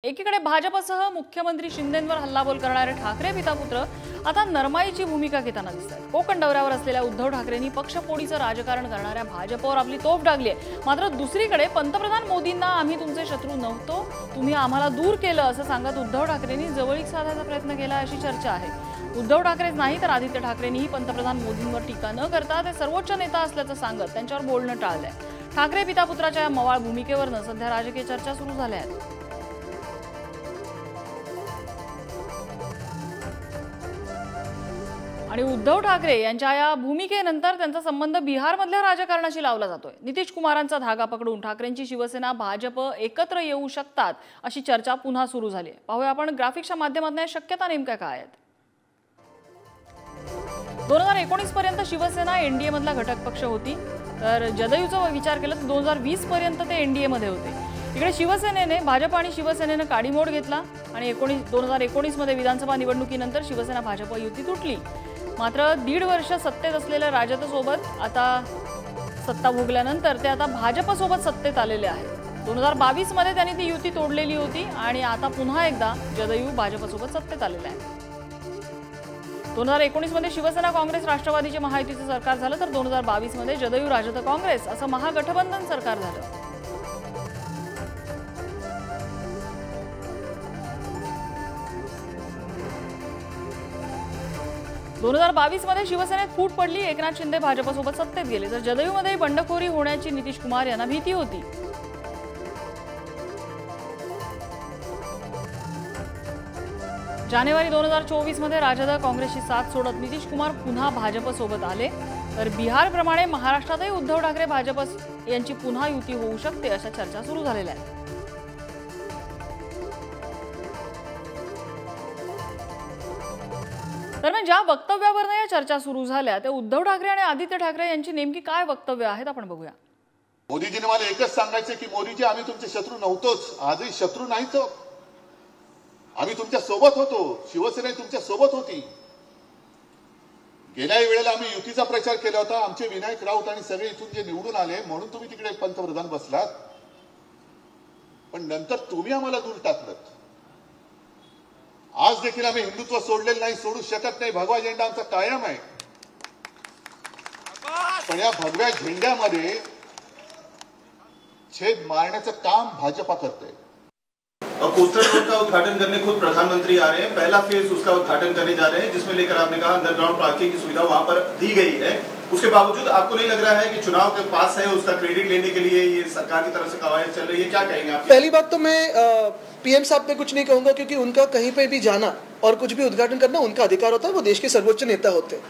एकीकडे भाजपसह मुख्यमंत्री शिंदेंवर हल्लाबोल करणारे ठाकरे पितापुत्र आता नरमाईची भूमिका घेताना दिसतात। कोकण दौऱ्यावर असलेल्या उद्धव ठाकरेंनी पक्षफोडीचं राजकारण करणाऱ्या भाजपवर आपली तोफ डागली आहे। मात्र दुसरीकडे पंतप्रधान मोदींना आम्ही तुमचे शत्रू नव्हतो, तुम्ही आम्हाला दूर केलं असं सांगत उद्धव ठाकरेंनी जवळीक साधायचा प्रयत्न केला अशी चर्चा आहे। उद्धव ठाकरेच नाही तर आदित्य ठाकरेंनीही पंतप्रधान मोदींवर टीका न करता ते सर्वोच्च नेता असल्याचं सांगत त्यांच्यावर बोलणं टाळलंय। ठाकरे पितापुत्राच्या या मवाळ भूमिकेवरनं सध्या राजकीय चर्चा सुरू झाल्या आहेत। आणि उद्धव ठाकरे यांच्या या भूमिकेनंतर त्यांचा संबंध बिहारमधल्या राजकारणाशी लावला जातोय। नितीश कुमारांचा धागा पकडून ठाकरेंची शिवसेना भाजप एकत्र येऊ शकतात अशी चर्चा पुन्हा सुरू झाली आहे। पाहूया आपण ग्राफिक्सच्या माध्यमातून या शक्यता नेमक्या काय आहेत। 2019 पर्यंत शिवसेना एनडीए मधला घटक पक्ष होती, तर जदयूचा विचार केला तर 2020 पर्यंत ते एनडीए मध्ये होते। इकडे शिवसेनेने भाजप आणि शिवसेनेने काडीमोड घेतला आणि 2019 मध्ये विधानसभा निवडणुकीनंतर शिवसेना भाजप युती तुटली। मात्र 1.5 वर्ष सत्तेत असलेल्या राजदसोबत आता सत्ता भोगल्यानंतर ते आता भाजपसोबत सत्तेत आलेले आहेत। 2022 मध्ये त्यांनी ती युती तोडलेली होती आणि आता पुन्हा एकदा जदयू भाजपसोबत सत्तेत आलेले आहे। 2019 मध्ये शिवसेना काँग्रेस राष्ट्रवादीचे महायुतीचे सरकार झालं, तर 2022 मध्ये जदयू राजद काँग्रेस असं महागठबंधन सरकार झालं। 2022 मध्ये शिवसेनेत फूट पडली, एकनाथ शिंदे भाजपसोबत सत्तेत गेले, तर जदयूमध्ये बंडखोरी होण्याची नितीश कुमार यांना भीती होती। जानेवारी 2024 मध्ये राजद काँग्रेसची साथ सोडत नितीश कुमार पुन्हा भाजपसोबत आले, तर बिहारप्रमाणे महाराष्ट्रातही उद्धव ठाकरे भाजप यांची पुन्हा युती होऊ शकते अशा चर्चा सुरू झालेल्या आहेत। दरम्यान ज्या वक्तव्यावरनं या चर्चा सुरू झाल्या ते उद्धव ठाकरे आणि आदित्य ठाकरे यांची नेमकी काय वक्तव्य आहेत आपण बघूया। मोदीजीने मला एकच सांगायचं की मोदीजी आम्ही तुमचे शत्रू नव्हतोच, आजही शत्रू नाहीच, आम्ही तुमच्या सोबत होतो, शिवसेना तुमच्या सोबत होती। गेल्याही वेळेला आम्ही युतीचा प्रचार केला होता, आमचे विनायक राऊत आणि सगळे इथून जे निवडून आले म्हणून तुम्ही तिकडे पंतप्रधान बसलात, पण नंतर तुम्ही आम्हाला दूर टाकलं। आज देखील आम्ही हिंदुत्व सोडलेलं नाही, सोडू शकत नाही, भगवा झेंडा आमचा कायम आहे। पण या भगव्या झेंड्यामध्ये छेद मारण्याचं काम भाजपा करते। कोस्टल रोड का उद्घाटन करने खुद प्रधानमंत्री आ रहे हैं, पहला फेज उसका उद्घाटन करने जा रहे हैं, जिसमें लेकर आपने कहा अंडरग्राउंड पार्किंग की सुविधा वहां पर दी गई है। उसके बावजूद आपको नहीं लग रहा है कि चुनाव के पास है उसका क्रेडिट लेने के लिए ये सरकार की तरफ से कवायद चल रही है, क्या कहेंगे आप? पहली बात तो मैं पीएम साहब पे कुछ नहीं कहूंगा, क्योंकि उनका कहीं पे भी जाना और कुछ भी उद्घाटन करना उनका अधिकार होता है, वो देश के सर्वोच्च नेता होते हैं।